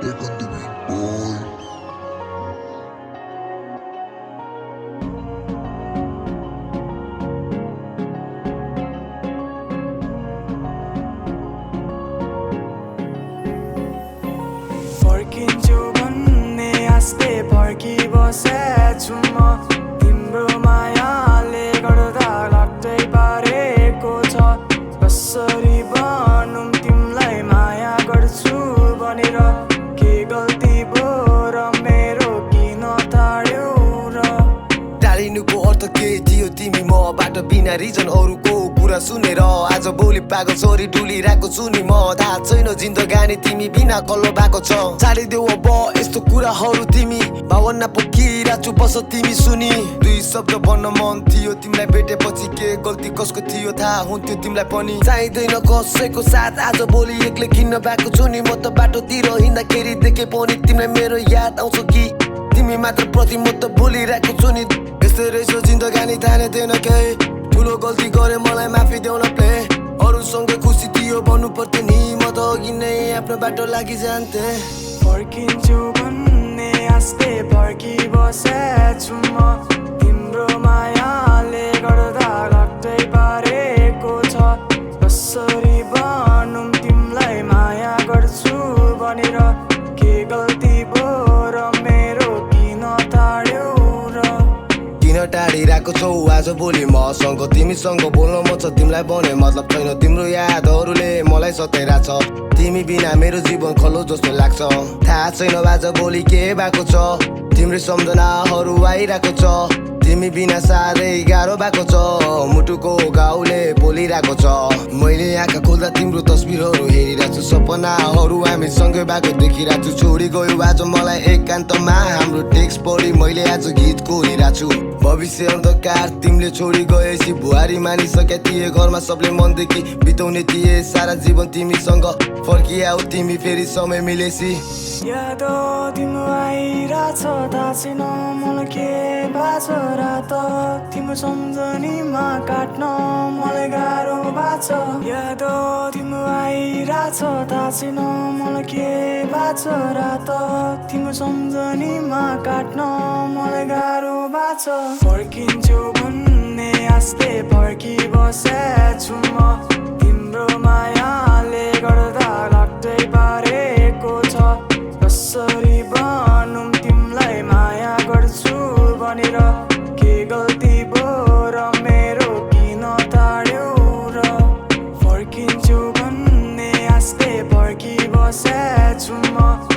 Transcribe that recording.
Back on the beat, boy. फर्किन्छु भन्ने आस्ते फर्किबसेछु म तिम्रो मायाले गर्दा घट्टै पारेको छ कसरी भनौँ तिमीलाई माया गर्छु भनेर के गल्ती भो र मेरो किन टाढ्यौ र टाढिनुको अर्थ के थियो तिमी मबाट बिना रिजन अरूको कुरा सुनेर आज भोलि पागल छोरी डुलिरहेको छु नि म थाहा छैन जिन्दगानी तिमी बिना कल्लो भएको छ छाडिदेऊ अब यस्तो कुराहरू तिमी भावना पोखिरहेछु बस तिमी सुनि दुई शब्द भन्न मन थियो तिमीलाई भेटेपछि के गल्ती कसको थियो थाहा हुन्थ्यो तिमीलाई पनि चाहिँदैन कसैको साथ आज भोलि एक्लै किन्न भएको छु नि म त बाटोतिर हिँड्दाखेरि देखे पनि तिमीलाई मेरो याद आउँछ कि तिमी मात्र प्रति म त भुलिरहेको छु नि यस्तै रहेछ जिन्दगानी थाहा थिएन केही ठुलो गल्ती गरे मलाई माफी देऊ न प्ले अरूसँग खुसी थियो भन्नु पर्थ्यो नि म त अघि नै आफ्नो बाटो लागि जान्थे फर्किन्छु भन्ने आस्ते फर्किबसेछु म तिम्रो मायाले गर्दा घट्टै पारेको छ कसरी भनौँ तिमीलाई माया गर्छु भनेर के गल्ती भो र मेरो किन टाढ्यौ र किन टाढिरहेको छौ आज भोलि मसँग तिमीसँग बोल्न मन छ तिमीलाई भने मतलब छैन तिम्रो यादहरूले मलाई सताइरहेछ तिमी बिना मेरो जीवन खलो जस्तो लाग्छ थाहा छैन आज भोलि के भएको छ तिम्रो सम्झनाहरू आइरहेको छ तिमी बिना साह्रै गाह्रो भएको छ मुटुको घाउले बोलिरहेको छ मैले आँखा खोल्दा तिम्रो तस्बिरहरू हेरिरहेको छु सपनाहरू हामी सँगै भएको देखिरहेको छु छोडी गयो आज मलाई एकान्तमा हाम्रो टेक्स्ट पढी मैले आज गीत कोरिरहेको छु भविष्य अन्धकार तिमीले छोडी गएपछि बुहारी मानिसके थिए घरमा सबले मनदेखि बिताउने थिए सारा जीवन तिमीसँग फर्किआऊ तिमी फेरि समय मिलेसी याद तिम्रो आइरहेछ थाहा छैन मलाई के भएको रात तिम्रो सम्झनीमा काट्न मलाई गाह्रो भएको याद तिम्रो आइरहेछ थाहा छैन मलाई के भएको रात तिम्रो सम्झनीमा काट्न मलाई गाह्रो भएको फर्किन्छु भन्ने आस्ते फर्किबसेछु म तिम्रो मायाले गर्दा घट्टै पारेको छ कसरी भनौँ तिमीलाई माया गर्छु भनेर के गल्ती भो र मेरो किन टाढ्यौ र फर्किन्छु भन्ने आस्ते फर्किबसेछु म